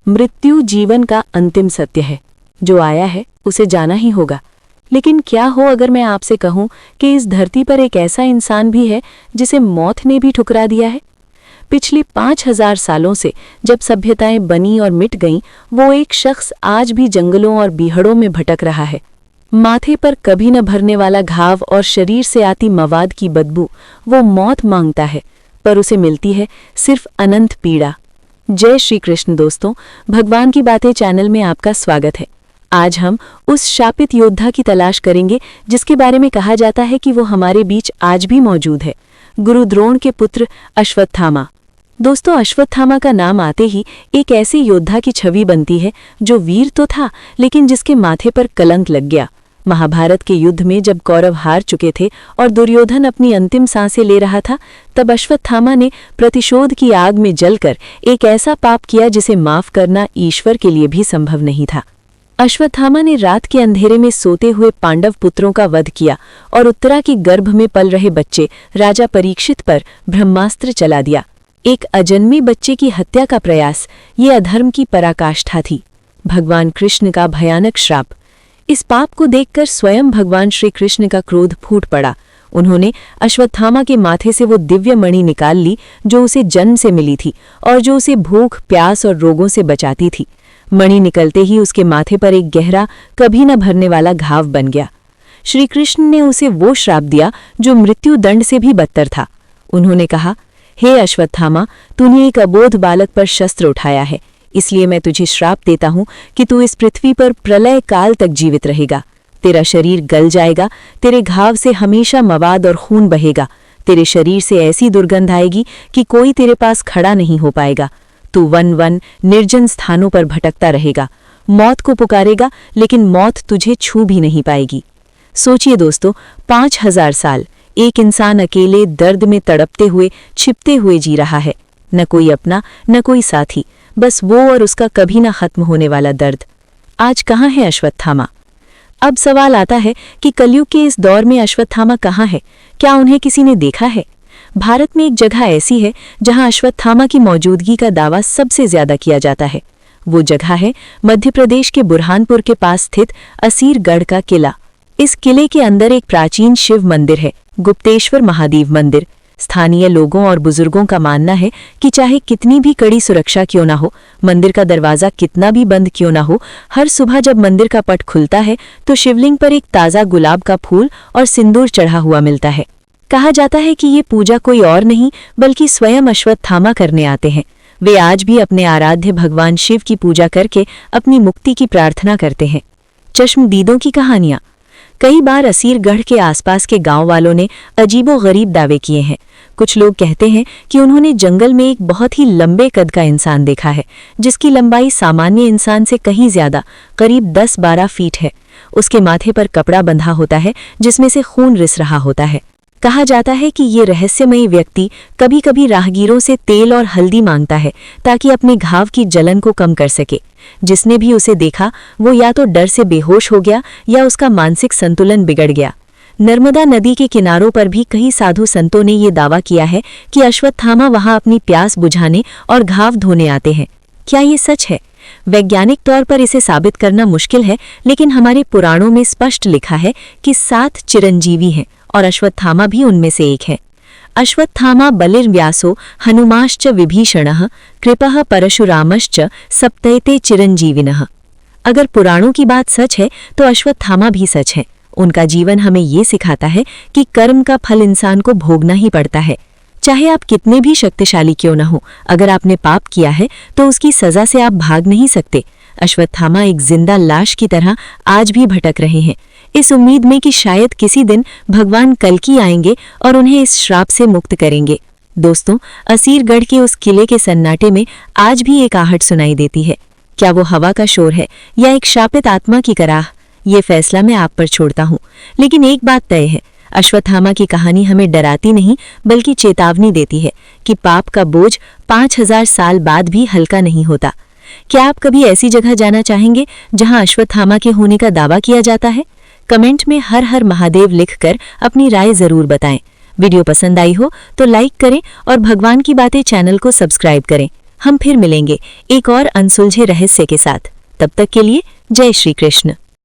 मृत्यु जीवन का अंतिम सत्य है। जो आया है उसे जाना ही होगा। लेकिन क्या हो अगर मैं आपसे कहूं कि इस धरती पर एक ऐसा इंसान भी है जिसे मौत ने भी ठुकरा दिया है। पिछले 5000 सालों से जब सभ्यताएं बनी और मिट गईं, वो एक शख्स आज भी जंगलों और बीहड़ों में भटक रहा है। माथे पर कभी न भरने वाला घाव और शरीर से आती मवाद की बदबू, वो मौत मांगता है, पर उसे मिलती है सिर्फ अनंत पीड़ा। जय श्री कृष्ण दोस्तों, भगवान की बातें चैनल में आपका स्वागत है। आज हम उस शापित योद्धा की तलाश करेंगे जिसके बारे में कहा जाता है कि वो हमारे बीच आज भी मौजूद है। गुरु द्रोण के पुत्र अश्वत्थामा। दोस्तों, अश्वत्थामा का नाम आते ही एक ऐसे योद्धा की छवि बनती है जो वीर तो था लेकिन जिसके माथे पर कलंक लग गया। महाभारत के युद्ध में जब कौरव हार चुके थे और दुर्योधन अपनी अंतिम सांसें ले रहा था, तब अश्वत्थामा ने प्रतिशोध की आग में जलकर एक ऐसा पाप किया जिसे माफ करना ईश्वर के लिए भी संभव नहीं था। अश्वत्थामा ने रात के अंधेरे में सोते हुए पांडव पुत्रों का वध किया और उत्तरा के गर्भ में पल रहे बच्चे राजा परीक्षित पर ब्रह्मास्त्र चला दिया। एक अजन्मे बच्चे की हत्या का प्रयास, ये अधर्म की पराकाष्ठा थी, भगवान कृष्ण का भयानक श्राप। इस पाप को देखकर स्वयं भगवान श्री कृष्ण का क्रोध फूट पड़ा। उन्होंने अश्वत्थामा के माथे से वो दिव्य मणि निकाल ली जो उसे जन्म से मिली थी और जो उसे भूख, प्यास और रोगों से बचाती थी। मणि निकलते ही उसके माथे पर एक गहरा, कभी न भरने वाला घाव बन गया। श्री कृष्ण ने उसे वो श्राप दिया जो मृत्यु दंड से भी बदतर था। उन्होंने कहा, हे अश्वत्थामा, तूने एक अबोध बालक पर शस्त्र उठाया है, इसलिए मैं तुझे श्राप देता हूं कि तू इस पृथ्वी पर प्रलय काल तक जीवित रहेगा। तेरा शरीर गल जाएगा, तेरे घाव से हमेशा मवाद और खून बहेगा, तेरे शरीर से ऐसी दुर्गंध आएगी कि कोई तेरे पास खड़ा नहीं हो पाएगा। तू वन वन निर्जन स्थानों पर भटकता रहेगा, मौत को पुकारेगा लेकिन मौत तुझे छू भी नहीं पाएगी। सोचिए दोस्तों, 5000 साल एक इंसान अकेले दर्द में तड़पते हुए, छिपते हुए जी रहा है। न कोई अपना, न कोई साथी, बस वो और उसका कभी न खत्म होने वाला दर्द। आज कहाँ है अश्वत्थामा? अब सवाल आता है कि कलयुग के इस दौर में अश्वत्थामा कहाँ है? क्या उन्हें किसी ने देखा है? भारत में एक जगह ऐसी है जहां अश्वत्थामा की मौजूदगी का दावा सबसे ज्यादा किया जाता है। वो जगह है मध्य प्रदेश के बुरहानपुर के पास स्थित असीरगढ़ का किला। इस किले के अंदर एक प्राचीन शिव मंदिर है, गुप्तेश्वर महादेव मंदिर। स्थानीय लोगों और बुजुर्गों का मानना है कि चाहे कितनी भी कड़ी सुरक्षा क्यों ना हो, मंदिर का दरवाजा कितना भी बंद क्यों ना हो, हर सुबह जब मंदिर का पट खुलता है तो शिवलिंग पर एक ताज़ा गुलाब का फूल और सिंदूर चढ़ा हुआ मिलता है। कहा जाता है कि ये पूजा कोई और नहीं बल्कि स्वयं अश्वत्थामा करने आते हैं। वे आज भी अपने आराध्य भगवान शिव की पूजा करके अपनी मुक्ति की प्रार्थना करते हैं। चश्मदीदों की कहानियां। कई बार असीरगढ़ के आसपास के गांव वालों ने अजीबोगरीब दावे किए हैं। कुछ लोग कहते हैं कि उन्होंने जंगल में एक बहुत ही लंबे कद का इंसान देखा है, जिसकी लंबाई सामान्य इंसान से कहीं ज्यादा, करीब 10-12 फीट है। उसके माथे पर कपड़ा बंधा होता है जिसमें से खून रिस रहा होता है। कहा जाता है कि ये रहस्यमयी व्यक्ति कभी कभी राहगीरों से तेल और हल्दी मांगता है ताकि अपने घाव की जलन को कम कर सके। जिसने भी उसे देखा वो या तो डर से बेहोश हो गया या उसका मानसिक संतुलन बिगड़ गया। नर्मदा नदी के किनारों पर भी कई साधु संतों ने ये दावा किया है कि अश्वत्थामा वहां अपनी प्यास बुझाने और घाव धोने आते हैं। क्या ये सच है? वैज्ञानिक तौर पर इसे साबित करना मुश्किल है, लेकिन हमारे पुराणों में स्पष्ट लिखा है कि 7 चिरंजीवी हैं और अश्वत्थामा भी उनमें से एक है। अश्वत्थामा बलिर्व्यासो हनुमाश्च विभीषणः कृपः परशुरामश्च सप्तैते चिरंजीविनः। अगर पुराणों की बात सच है तो अश्वत्थामा भी सच है। उनका जीवन हमें ये सिखाता है कि कर्म का फल इंसान को भोगना ही पड़ता है। चाहे आप कितने भी शक्तिशाली क्यों न हो, अगर आपने पाप किया है तो उसकी सजा से आप भाग नहीं सकते। अश्वत्थामा एक जिंदा लाश की तरह आज भी भटक रहे हैं, इस उम्मीद में कि शायद किसी दिन भगवान कल्कि आएंगे और उन्हें इस श्राप से मुक्त करेंगे। दोस्तों, असीरगढ़ के उस किले के सन्नाटे में आज भी एक आहट सुनाई देती है। क्या वो हवा का शोर है या एक शापित आत्मा की कराह? ये फैसला मैं आप पर छोड़ता हूँ, लेकिन एक बात तय है, अश्वत्थामा की कहानी हमें डराती नहीं बल्कि चेतावनी देती है कि पाप का बोझ 5000 साल बाद भी हल्का नहीं होता। क्या आप कभी ऐसी जगह जाना चाहेंगे जहां अश्वत्थामा के होने का दावा किया जाता है? कमेंट में हर हर महादेव लिखकर अपनी राय जरूर बताएं। वीडियो पसंद आई हो तो लाइक करें और भगवान की बातें चैनल को सब्सक्राइब करें। हम फिर मिलेंगे एक और अनसुलझे रहस्य के साथ। तब तक के लिए जय श्री कृष्ण।